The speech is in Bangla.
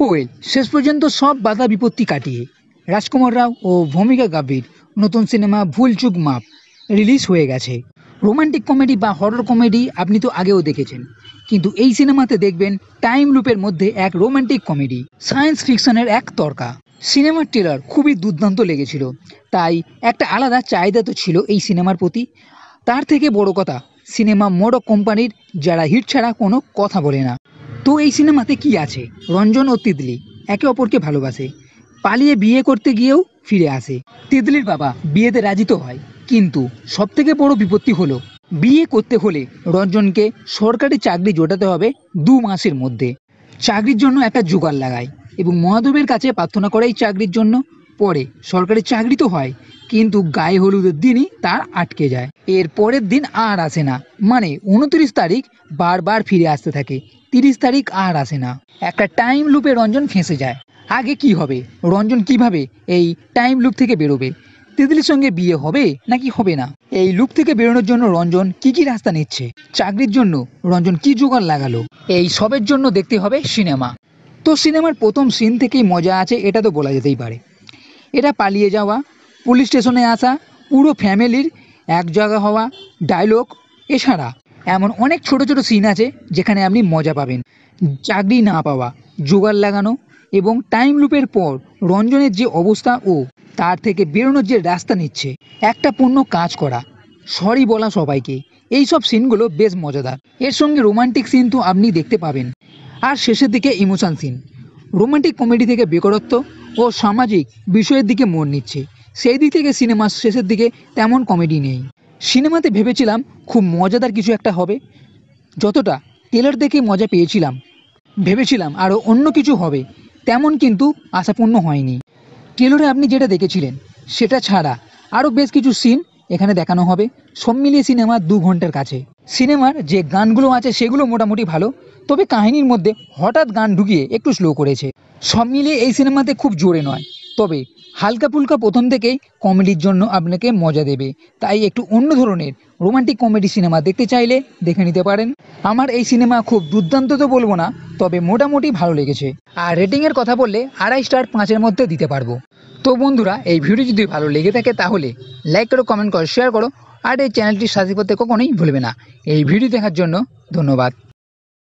ওয়েল শেষ পর্যন্ত সব বাধা বিপত্তি কাটিয়ে রাজকুমার রাও ও ভূমিকা গাভীর নতুন সিনেমা ভুল চুক মাপ রিলিজ হয়ে গেছে। রোমান্টিক কমেডি বা হরর কমেডি আপনি তো আগেও দেখেছেন, কিন্তু এই সিনেমাতে দেখবেন টাইম লুপের মধ্যে এক রোমান্টিক কমেডি, সায়েন্স ফিকশনের এক তরকা। সিনেমার ট্রেলার খুবই দুর্দান্ত লেগেছিল, তাই একটা আলাদা চাহিদা তো ছিল এই সিনেমার প্রতি। তার থেকে বড় কথা, সিনেমা মোডক কোম্পানির, যারা হিট ছাড়া কোনো কথা বলে না। তো এই সিনেমাতে কি আছে? রঞ্জন ও তিতলি একে অপরকে ভালোবাসে, পালিয়ে বিয়ে করতে গিয়েও ফিরে আসে। তিতলির বাবা বিয়েতে রাজি তো হয়, কিন্তু সবথেকে বড় বিপত্তি হলো বিয়ে করতে হলে রঞ্জনকে সরকারি চাকরি জোটাতে হবে 2 মাসের মধ্যে। চাকরির জন্য একটা জোগাড় লাগায় এবং মহাদেবের কাছে প্রার্থনা করে এই চাকরির জন্য। পরে সরকারি চাকরি তো হয়, কিন্তু গায়ে হলুদের দিনই তার আটকে যায়। এর পরের দিন আর আসে না, মানে 29 তারিখ বারবার ফিরে আসতে থাকে, 30 তারিখ আর আসে না। একটা টাইম লুপে রঞ্জন ফেঁসে যায়। আগে কি হবে? রঞ্জন কিভাবে এই টাইম লুপ থেকে বেরোবে? তিতলির সঙ্গে বিয়ে হবে নাকি হবে না? এই লুপ থেকে বেরোনোর জন্য রঞ্জন কি রাস্তা নিচ্ছে? চাকরির জন্য রঞ্জন কি জোগাড় লাগালো? এই সবের জন্য দেখতে হবে সিনেমা। তো সিনেমার প্রথম সিন থেকেই মজা আছে, এটা তো বলা যেতেই পারে। এটা পালিয়ে যাওয়া, পুলিশ স্টেশনে আসা, পুরো ফ্যামিলির এক জায়গা হওয়া, ডায়লগ, এছাড়া এমন অনেক ছোট ছোট সিন আছে যেখানে আপনি মজা পাবেন। চাকরি না পাওয়া, জোগাড় লাগানো এবং টাইম লুপের পর রঞ্জনের যে অবস্থা ও তার থেকে বেরোনোর যে রাস্তা নিচ্ছে, একটা পূর্ণ কাজ করা, সরি বলা সবাইকে, এই সব সিনগুলো বেশ মজাদার। এর সঙ্গে রোমান্টিক সিন তো আপনি দেখতে পাবেন, আর শেষের দিকে ইমোশন সিন। রোমান্টিক কমেডি থেকে বেকারত্ব ও সামাজিক বিষয়ের দিকে মোড় নিচ্ছে। সেই দিক থেকে সিনেমার শেষের দিকে তেমন কমেডি নেই। সিনেমাতে ভেবেছিলাম খুব মজাদার কিছু একটা হবে, যতটা ট্রেলার দেখে মজা পেয়েছিলাম ভেবেছিলাম আরও অন্য কিছু হবে, তেমন কিন্তু আশাপূর্ণ হয়নি। ট্রেলারে আপনি যেটা দেখেছিলেন সেটা ছাড়া আরও বেশ কিছু সিন এখানে দেখানো হবে। সব মিলিয়ে সিনেমা 2 ঘন্টার কাছে। সিনেমার যে গানগুলো আছে সেগুলো মোটামুটি ভালো, তবে কাহিনীর মধ্যে হঠাৎ গান ঢুকিয়ে একটু স্লো করেছে। সব মিলিয়ে এই সিনেমাতে খুব জোরে নয়, তবে হালকা ফুলকা প্রথম থেকেই কমেডির জন্য আপনাকে মজা দেবে। তাই একটু অন্য ধরনের রোমান্টিক কমেডি সিনেমা দেখতে চাইলে দেখে নিতে পারেন। আমার এই সিনেমা খুব দুর্দান্ত তো বলবো না, তবে মোটামুটি ভালো লেগেছে। আর রেটিংয়ের কথা বললে 2.5 স্টার 5-এর মধ্যে দিতে পারবো। তো বন্ধুরা, এই ভিডিও যদি ভালো লেগে থাকে তাহলে লাইক করো, কমেন্ট করো, শেয়ার করো, আর এই চ্যানেলটি সাবস্ক্রাইব করতে কখনোই ভুলবে না। এই ভিডিও দেখার জন্য ধন্যবাদ।